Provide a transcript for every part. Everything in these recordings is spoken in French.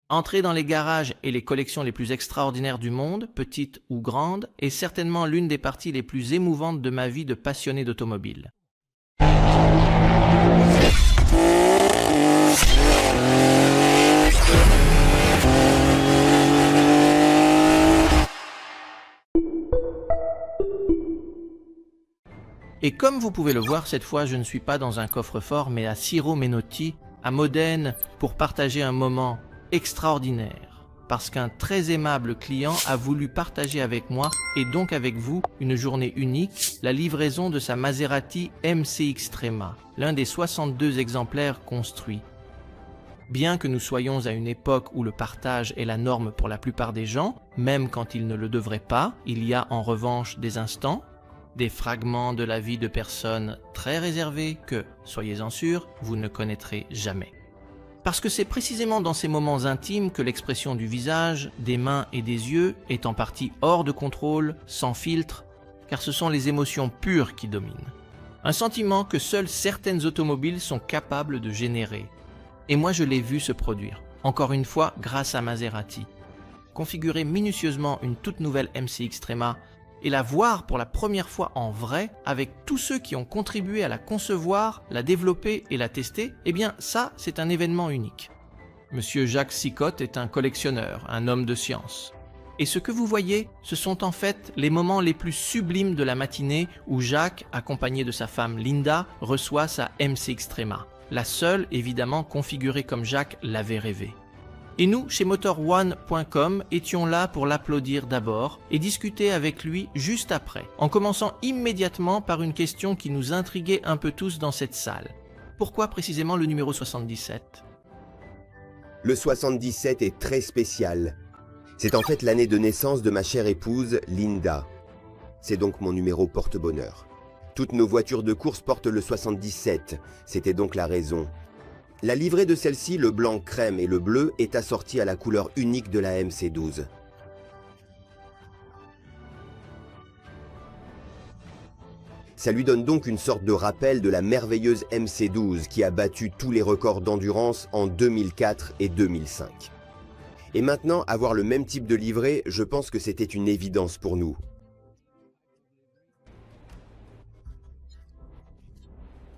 Entrer dans les garages et les collections les plus extraordinaires du monde, petites ou grandes, est certainement l'une des parties les plus émouvantes de ma vie de passionné d'automobile. Et comme vous pouvez le voir, cette fois je ne suis pas dans un coffre-fort mais à Ciro Menotti, à Modène, pour partager un moment extraordinaire. Parce qu'un très aimable client a voulu partager avec moi, et donc avec vous, une journée unique, la livraison de sa Maserati MC Extrema, l'un des 62 exemplaires construits. Bien que nous soyons à une époque où le partage est la norme pour la plupart des gens, même quand ils ne le devraient pas, il y a en revanche des instants, des fragments de la vie de personnes très réservées que, soyez-en sûrs, vous ne connaîtrez jamais. Parce que c'est précisément dans ces moments intimes que l'expression du visage, des mains et des yeux est en partie hors de contrôle, sans filtre, car ce sont les émotions pures qui dominent. Un sentiment que seules certaines automobiles sont capables de générer. Et moi je l'ai vu se produire, encore une fois grâce à Maserati. Configurer minutieusement une toute nouvelle MC Extrema et la voir pour la première fois en vrai avec tous ceux qui ont contribué à la concevoir, la développer et la tester, eh bien ça, c'est un événement unique. Monsieur Jacques Sicotte est un collectionneur, un homme de science. Et ce que vous voyez, ce sont en fait les moments les plus sublimes de la matinée où Jacques, accompagné de sa femme Linda, reçoit sa MC Extrema. La seule, évidemment, configurée comme Jacques l'avait rêvé. Et nous, chez MotorOne.com, étions là pour l'applaudir d'abord et discuter avec lui juste après, en commençant immédiatement par une question qui nous intriguait un peu tous dans cette salle. Pourquoi précisément le numéro 77 ? Le 77 est très spécial. C'est en fait l'année de naissance de ma chère épouse, Linda. C'est donc mon numéro porte-bonheur. Toutes nos voitures de course portent le 77, c'était donc la raison. La livrée de celle-ci, le blanc crème et le bleu, est assortie à la couleur unique de la MC12. Ça lui donne donc une sorte de rappel de la merveilleuse MC12 qui a battu tous les records d'endurance en 2004 et 2005. Et maintenant, avoir le même type de livrée, je pense que c'était une évidence pour nous.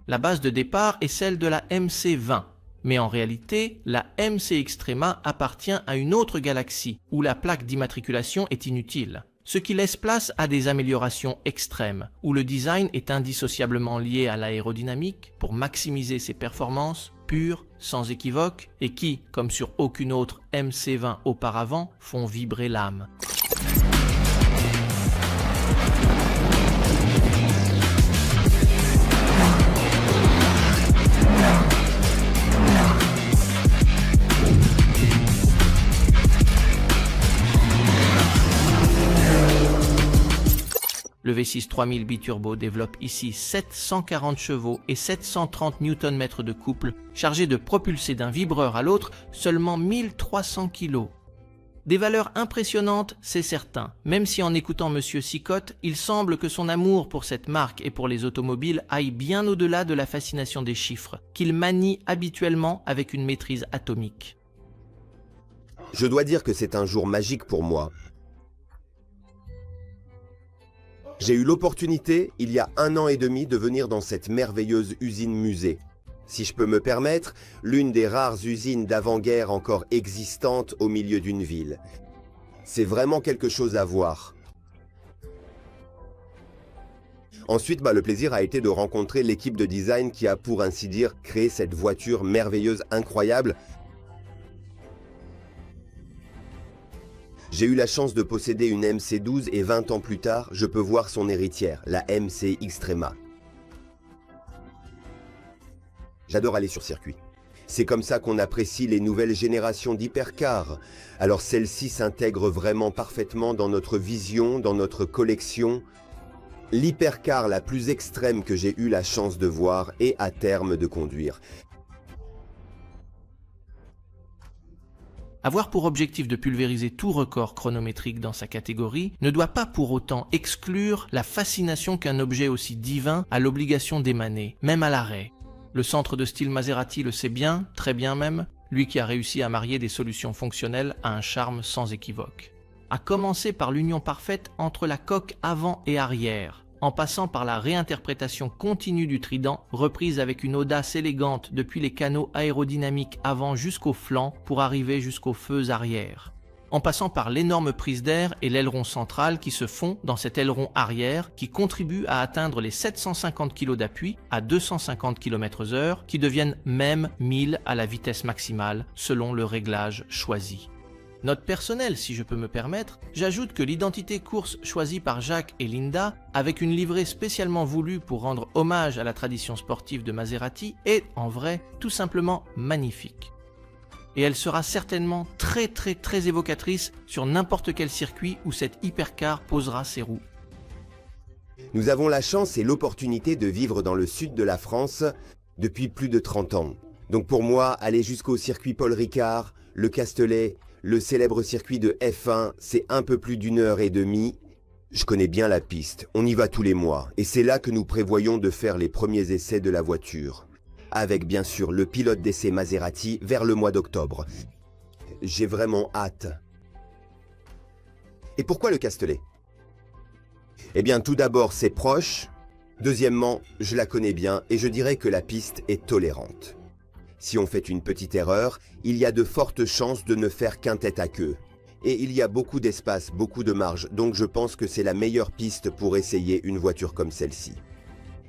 La base de départ est celle de la MC20, mais en réalité, la MC Extrema appartient à une autre galaxie où la plaque d'immatriculation est inutile, ce qui laisse place à des améliorations extrêmes, où le design est indissociablement lié à l'aérodynamique pour maximiser ses performances pures, sans équivoque, et qui, comme sur aucune autre MC20 auparavant, font vibrer l'âme. Le V6 3000 biturbo développe ici 740 chevaux et 730 Nm de couple, chargé de propulser d'un vibreur à l'autre seulement 1300 kg. Des valeurs impressionnantes, c'est certain, même si en écoutant Monsieur Sicotte, il semble que son amour pour cette marque et pour les automobiles aille bien au-delà de la fascination des chiffres, qu'il manie habituellement avec une maîtrise atomique. Je dois dire que c'est un jour magique pour moi. J'ai eu l'opportunité, il y a 1 an et demi, de venir dans cette merveilleuse usine-musée. Si je peux me permettre, l'une des rares usines d'avant-guerre encore existantes au milieu d'une ville. C'est vraiment quelque chose à voir. Ensuite, le plaisir a été de rencontrer l'équipe de design qui a, pour ainsi dire, créé cette voiture merveilleuse, incroyable. J'ai eu la chance de posséder une MC12 et 20 ans plus tard, je peux voir son héritière, la MC Extrema. J'adore aller sur circuit. C'est comme ça qu'on apprécie les nouvelles générations d'hypercars. Alors celle-ci s'intègre vraiment parfaitement dans notre vision, dans notre collection. L'hypercar la plus extrême que j'ai eu la chance de voir et à terme de conduire. Avoir pour objectif de pulvériser tout record chronométrique dans sa catégorie ne doit pas pour autant exclure la fascination qu'un objet aussi divin a l'obligation d'émaner, même à l'arrêt. Le centre de style Maserati le sait bien, très bien même, lui qui a réussi à marier des solutions fonctionnelles à un charme sans équivoque. À commencer par l'union parfaite entre la coque avant et arrière, en passant par la réinterprétation continue du trident, reprise avec une audace élégante depuis les canaux aérodynamiques avant jusqu'au flanc pour arriver jusqu'aux feux arrière, en passant par l'énorme prise d'air et l'aileron central qui se font dans cet aileron arrière qui contribue à atteindre les 750 kg d'appui à 250 km/h qui deviennent même 1000 à la vitesse maximale selon le réglage choisi. Note personnelle, si je peux me permettre, j'ajoute que l'identité course choisie par Jacques et Linda, avec une livrée spécialement voulue pour rendre hommage à la tradition sportive de Maserati, est en vrai tout simplement magnifique. Et elle sera certainement très évocatrice sur n'importe quel circuit où cette hypercar posera ses roues. Nous avons la chance et l'opportunité de vivre dans le sud de la France depuis plus de 30 ans. Donc pour moi, aller jusqu'au circuit Paul Ricard, le Castellet, le célèbre circuit de F1, c'est un peu plus d'une heure et demie. Je connais bien la piste, on y va tous les mois, et c'est là que nous prévoyons de faire les premiers essais de la voiture. Avec bien sûr le pilote d'essai Maserati vers le mois d'octobre. J'ai vraiment hâte. Et pourquoi le Castellet? Eh bien tout d'abord c'est proche, deuxièmement je la connais bien et je dirais que la piste est tolérante. Si on fait une petite erreur, il y a de fortes chances de ne faire qu'un tête à queue. Et il y a beaucoup d'espace, beaucoup de marge, donc je pense que c'est la meilleure piste pour essayer une voiture comme celle-ci.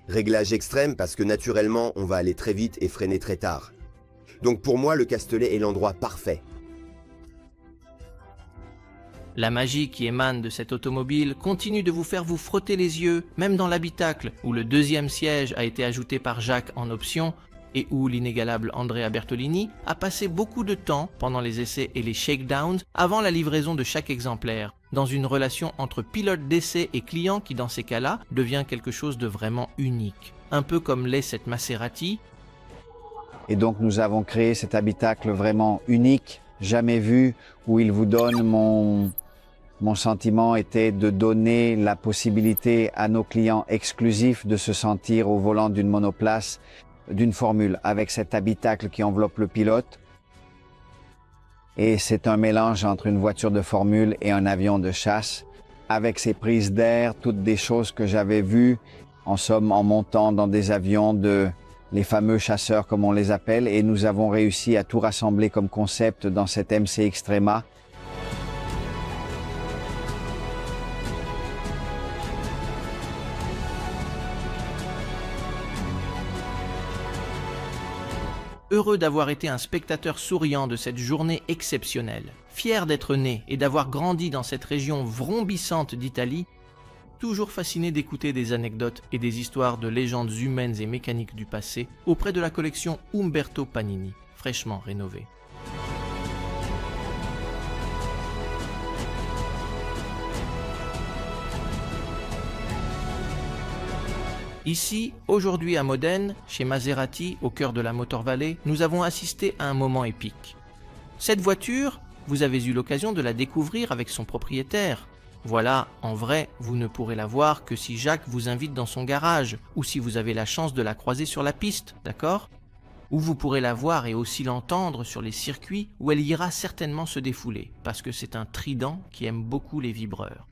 Réglage extrême parce que naturellement, on va aller très vite et freiner très tard. Donc pour moi, le Castellet est l'endroit parfait. La magie qui émane de cette automobile continue de vous faire vous frotter les yeux, même dans l'habitacle, où le deuxième siège a été ajouté par Jacques en option, et où l'inégalable Andrea Bertolini a passé beaucoup de temps pendant les essais et les shakedowns avant la livraison de chaque exemplaire, dans une relation entre pilote d'essai et client qui dans ces cas-là devient quelque chose de vraiment unique, un peu comme l'est cette Maserati. Et donc nous avons créé cet habitacle vraiment unique, jamais vu, où il vous donne mon sentiment était de donner la possibilité à nos clients exclusifs de se sentir au volant d'une monoplace, d'une Formule, avec cet habitacle qui enveloppe le pilote. Et c'est un mélange entre une voiture de Formule et un avion de chasse, avec ses prises d'air, toutes des choses que j'avais vues, en somme, en montant dans des avions les fameux chasseurs comme on les appelle, et nous avons réussi à tout rassembler comme concept dans cette MC Extrema. Heureux d'avoir été un spectateur souriant de cette journée exceptionnelle, fier d'être né et d'avoir grandi dans cette région vrombissante d'Italie, toujours fasciné d'écouter des anecdotes et des histoires de légendes humaines et mécaniques du passé auprès de la collection Umberto Panini, fraîchement rénovée. Ici, aujourd'hui à Modène, chez Maserati, au cœur de la Motor Valley, nous avons assisté à un moment épique. Cette voiture, vous avez eu l'occasion de la découvrir avec son propriétaire. Voilà, en vrai, vous ne pourrez la voir que si Jacques vous invite dans son garage, ou si vous avez la chance de la croiser sur la piste, d'accord ? Ou vous pourrez la voir et aussi l'entendre sur les circuits où elle ira certainement se défouler, parce que c'est un trident qui aime beaucoup les vibreurs.